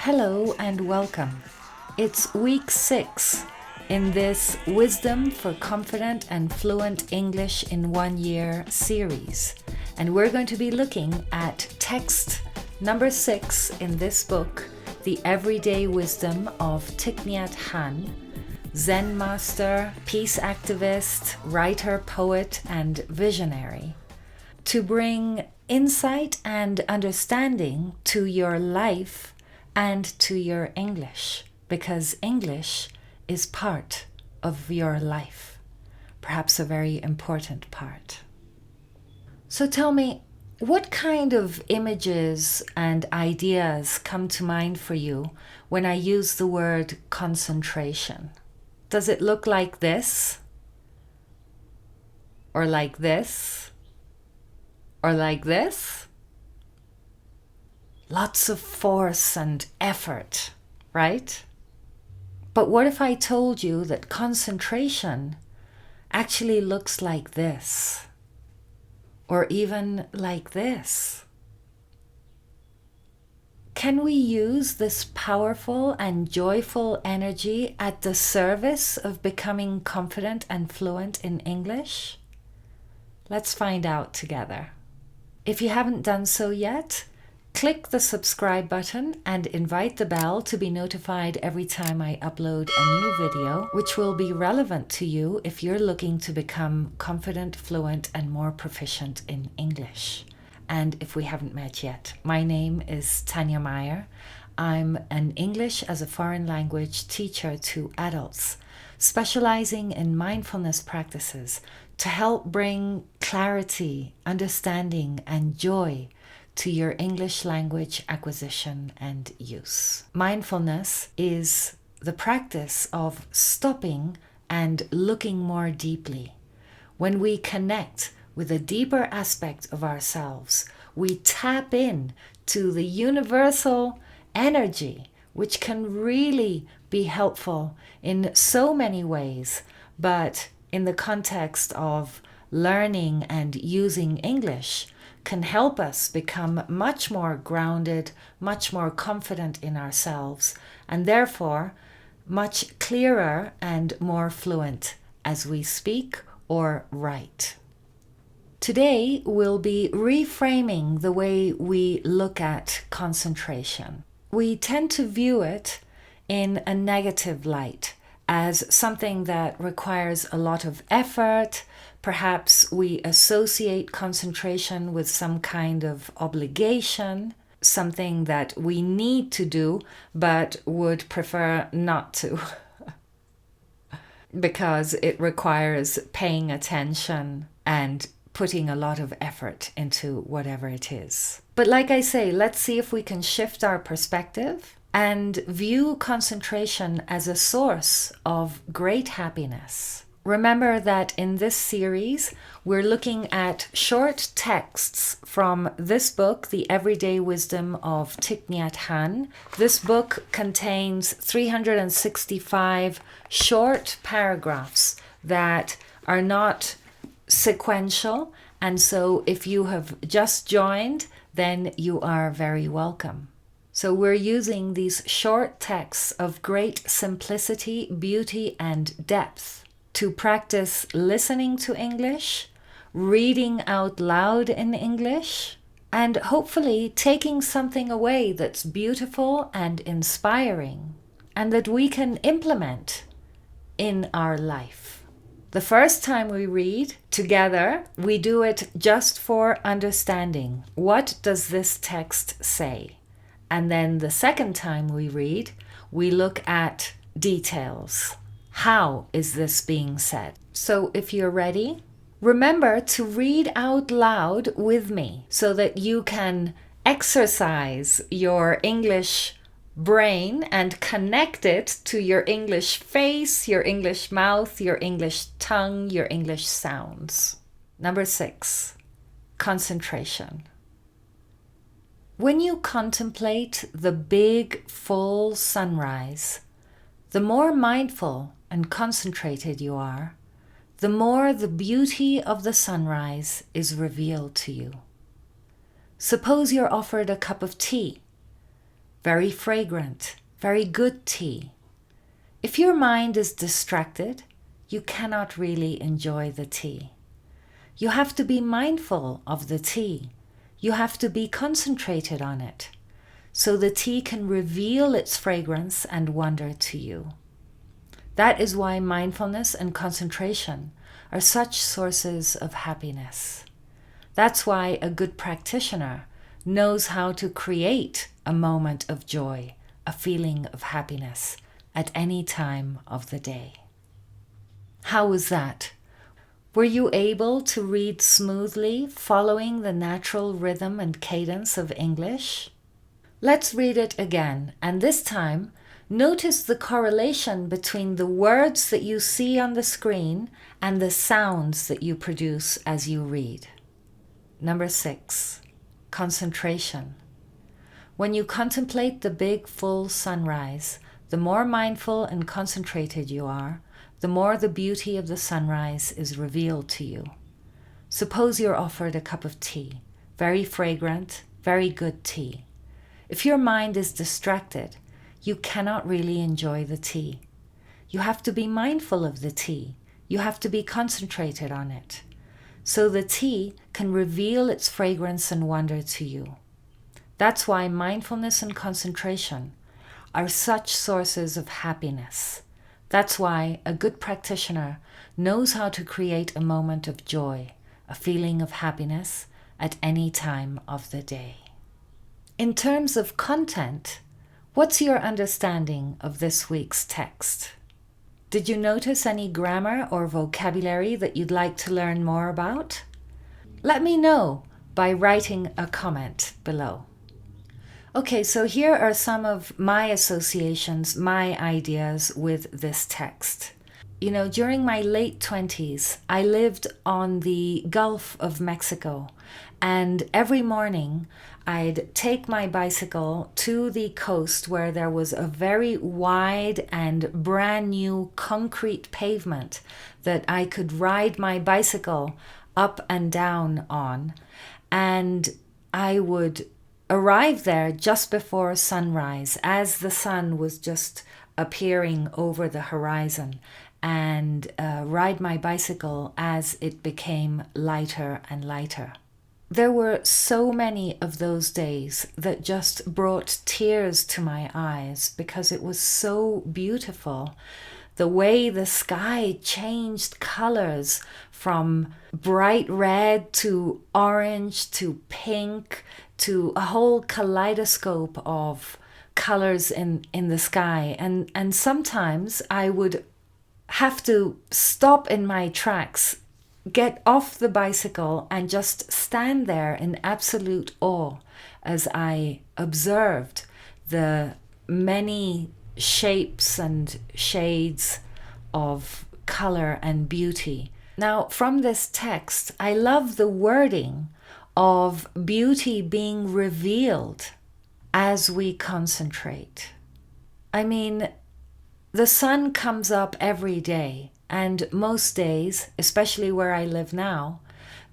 Hello and welcome. It's week 6 in this Wisdom for Confident and Fluent English in 1 Year series. And we're going to be looking at text number 6 in this book, The Everyday Wisdom of Thich Nhat Hanh, Zen master, peace activist, writer, poet, and visionary, to bring insight and understanding to your life and to your English, because English is part of your life, perhaps a very important part. So tell me, what kind of images and ideas come to mind for you when I use the word concentration? Does it look like this? Or like this? Or like this? Lots of force and effort, right? But what if I told you that concentration actually looks like this? Or even like this? Can we use this powerful and joyful energy at the service of becoming confident and fluent in English? Let's find out together. If you haven't done so yet, click the subscribe button and invite the bell to be notified every time I upload a new video, which will be relevant to you if you're looking to become confident, fluent, and more proficient in English. And if we haven't met yet, my name is Tanya Meyer. I'm an English as a foreign language teacher to adults, specializing in mindfulness practices to help bring clarity, understanding, and joy to your English language acquisition and use. Mindfulness is the practice of stopping and looking more deeply. When we connect with a deeper aspect of ourselves, we tap in to the universal energy, which can really be helpful in so many ways, but in the context of learning and using English, can help us become much more grounded, much more confident in ourselves, and therefore much clearer and more fluent as we speak or write. Today, we'll be reframing the way we look at concentration. We tend to view it in a negative light, as something that requires a lot of effort. Perhaps we associate concentration with some kind of obligation, something that we need to do but would prefer not to because it requires paying attention and putting a lot of effort into whatever it is. But like I say, let's see if we can shift our perspective and view concentration as a source of great happiness. Remember that in this series, we're looking at short texts from this book, The Everyday Wisdom of Thich Nhat Hanh. This book contains 365 short paragraphs that are not sequential. And so if you have just joined, then you are very welcome. So we're using these short texts of great simplicity, beauty, and depth to practice listening to English, reading out loud in English, and hopefully taking something away that's beautiful and inspiring, and that we can implement in our life. The first time we read together, we do it just for understanding. What does this text say? And then the second time we read, we look at details. How is this being said? So if you're ready, remember to read out loud with me so that you can exercise your English brain and connect it to your English face, your English mouth, your English tongue, your English sounds. Number 6, concentration. When you contemplate the big, full sunrise, the more mindful and concentrated you are, the more the beauty of the sunrise is revealed to you. Suppose you're offered a cup of tea. very fragrant, very good tea. If your mind is distracted, you cannot really enjoy the tea. You have to be mindful of the tea. You have to be concentrated on it, so the tea can reveal its fragrance and wonder to you. That is why mindfulness and concentration are such sources of happiness. That's why a good practitioner knows how to create a moment of joy, a feeling of happiness at any time of the day. How was that? Were you able to read smoothly, following the natural rhythm and cadence of English? Let's read it again, and this time, notice the correlation between the words that you see on the screen and the sounds that you produce as you read. Number 6, concentration. When you contemplate the big, full sunrise, the more mindful and concentrated you are, the more the beauty of the sunrise is revealed to you. Suppose you're offered a cup of tea, very fragrant, very good tea. If your mind is distracted, you cannot really enjoy the tea. You have to be mindful of the tea. You have to be concentrated on it, so the tea can reveal its fragrance and wonder to you. That's why mindfulness and concentration are such sources of happiness. That's why a good practitioner knows how to create a moment of joy, a feeling of happiness at any time of the day. In terms of content, what's your understanding of this week's text? Did you notice any grammar or vocabulary that you'd like to learn more about? Let me know by writing a comment below. Okay, so here are some of my associations, my ideas with this text. During my late 20s, I lived on the Gulf of Mexico, and every morning I'd take my bicycle to the coast where there was a very wide and brand new concrete pavement that I could ride my bicycle up and down on, and I would arrive there just before sunrise as the sun was just appearing over the horizon, and ride my bicycle as it became lighter and lighter. There were so many of those days that just brought tears to my eyes because it was so beautiful. The way the sky changed colors from bright red to orange to pink to a whole kaleidoscope of colors in the sky. And sometimes I would have to stop in my tracks, get off the bicycle and just stand there in absolute awe as I observed the many shapes and shades of color and beauty. Now, from this text, I love the wording of beauty being revealed as we concentrate. I mean, the sun comes up every day, and most days, especially where I live now,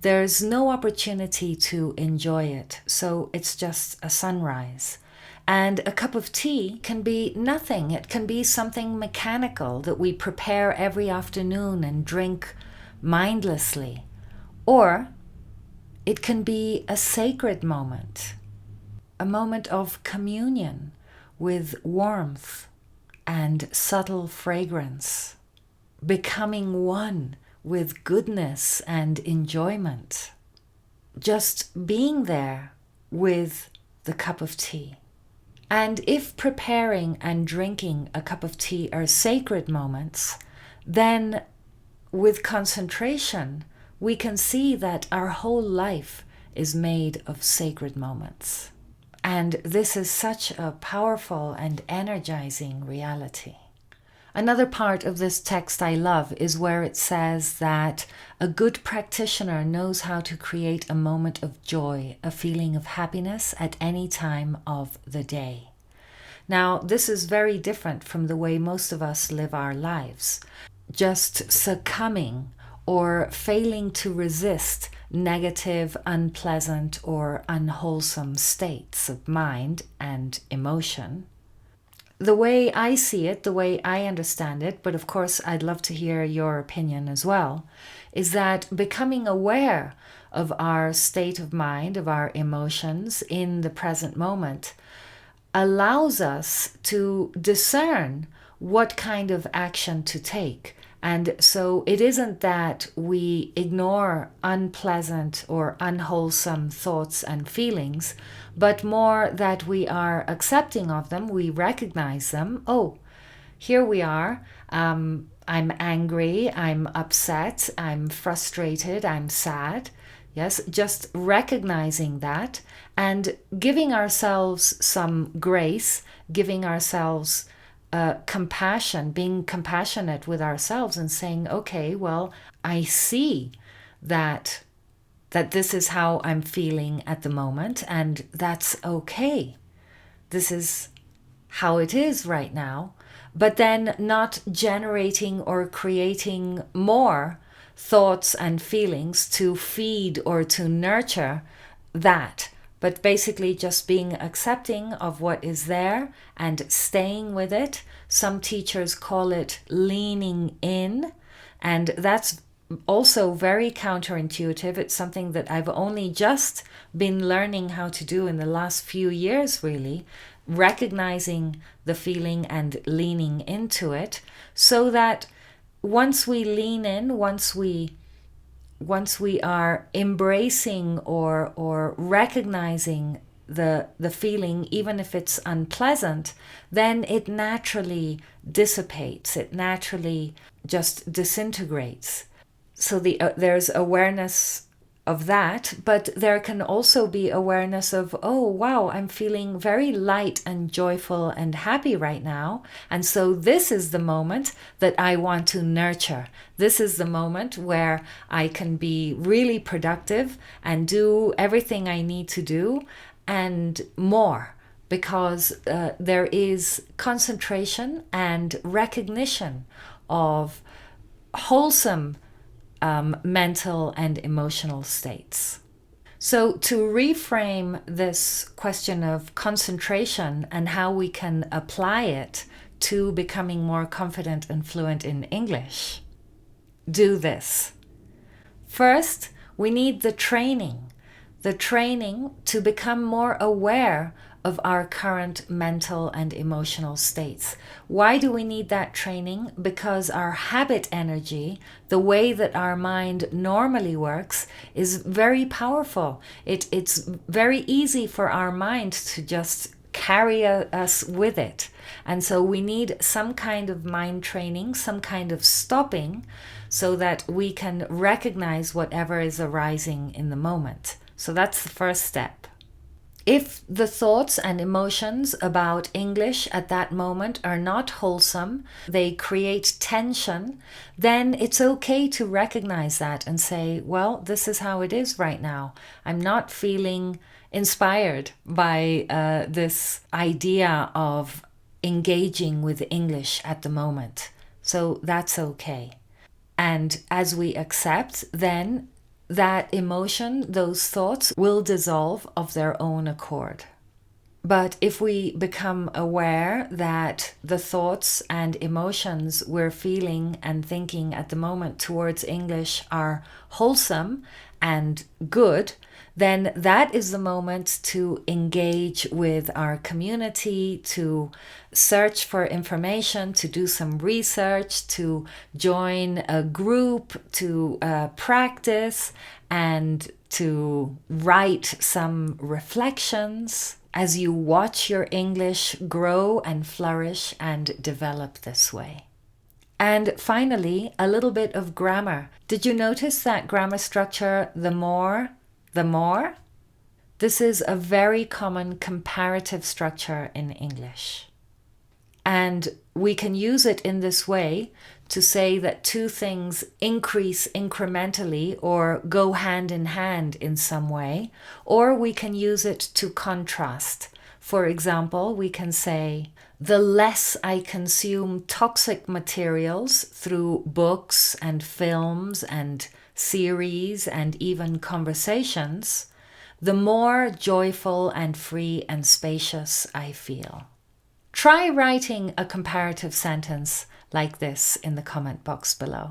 there's no opportunity to enjoy it, so it's just a sunrise. And a cup of tea can be nothing. It can be something mechanical that we prepare every afternoon and drink mindlessly. Or it can be a sacred moment, a moment of communion with warmth and subtle fragrance, becoming one with goodness and enjoyment. Just being there with the cup of tea. And if preparing and drinking a cup of tea are sacred moments, then with concentration, we can see that our whole life is made of sacred moments. And this is such a powerful and energizing reality. Another part of this text I love is where it says that a good practitioner knows how to create a moment of joy, a feeling of happiness at any time of the day. Now, this is very different from the way most of us live our lives, just succumbing or failing to resist negative, unpleasant, or unwholesome states of mind and emotion. The way I see it, the way I understand it, but of course I'd love to hear your opinion as well, is that becoming aware of our state of mind, of our emotions in the present moment, allows us to discern what kind of action to take. And so it isn't that we ignore unpleasant or unwholesome thoughts and feelings, but more that we are accepting of them, we recognize them. Oh, here we are. I'm angry, I'm upset, I'm frustrated, I'm sad. Yes, just recognizing that and giving ourselves some grace, giving ourselves compassion, being compassionate with ourselves and saying, okay, well, I see that this is how I'm feeling at the moment, and that's okay. This is how it is right now. But then not generating or creating more thoughts and feelings to feed or to nurture that, but basically just being accepting of what is there and staying with it. Some teachers call it leaning in, and that's also very counterintuitive. It's something that I've only just been learning how to do in the last few years, really, recognizing the feeling and leaning into it, so that once we lean in, once we are embracing or recognizing the feeling, even if it's unpleasant, then it naturally dissipates, it naturally just disintegrates. So there's awareness of that, but there can also be awareness of, oh wow, I'm feeling very light and joyful and happy right now, and so this is the moment that I want to nurture. This is the moment where I can be really productive and do everything I need to do and more, because there is concentration and recognition of wholesome mental and emotional states. So to reframe this question of concentration and how we can apply it to becoming more confident and fluent in English, do this. First, we need the training to become more aware of our current mental and emotional states. Why do we need that training? Because our habit energy, the way that our mind normally works, is very powerful. It's very easy for our mind to just carry us with it. And so we need some kind of mind training, some kind of stopping, so that we can recognize whatever is arising in the moment. So that's the first step. If the thoughts and emotions about English at that moment are not wholesome, they create tension, then it's okay to recognize that and say, well, this is how it is right now. I'm not feeling inspired by this idea of engaging with English at the moment. So that's okay. And as we accept, then that emotion, those thoughts will dissolve of their own accord. But if we become aware that the thoughts and emotions we're feeling and thinking at the moment towards English are wholesome and good, then that is the moment to engage with our community, to search for information, to do some research, to join a group, to practice, and to write some reflections as you watch your English grow and flourish and develop this way. And finally, a little bit of grammar. Did you notice that grammar structure, the more? This is a very common comparative structure in English. And we can use it in this way to say that two things increase incrementally or go hand in hand in some way, or we can use it to contrast. For example, we can say, the less I consume toxic materials through books and films and series and even conversations, the more joyful and free and spacious I feel. Try writing a comparative sentence like this in the comment box below,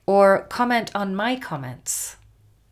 or comment on my comments.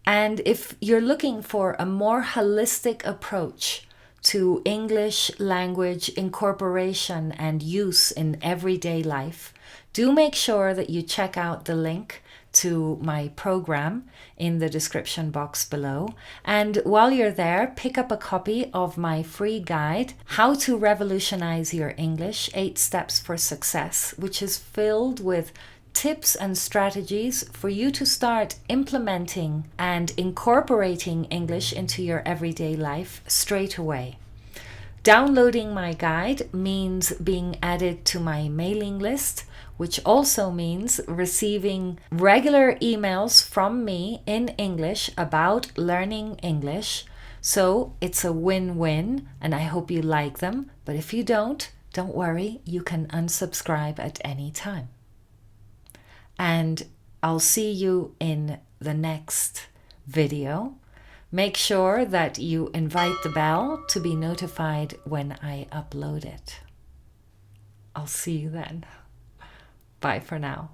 And if you're looking for a more holistic approach to English language incorporation and use in everyday life, do make sure that you check out the link to my program in the description box below. And while you're there, pick up a copy of my free guide, How to Revolutionize Your English, 8 Steps for Success, which is filled with tips and strategies for you to start implementing and incorporating English into your everyday life straight away. Downloading my guide means being added to my mailing list, which also means receiving regular emails from me in English about learning English. So it's a win-win, and I hope you like them. But if you don't worry, you can unsubscribe at any time. And I'll see you in the next video. Make sure that you invite the bell to be notified when I upload it. I'll see you then. Bye for now.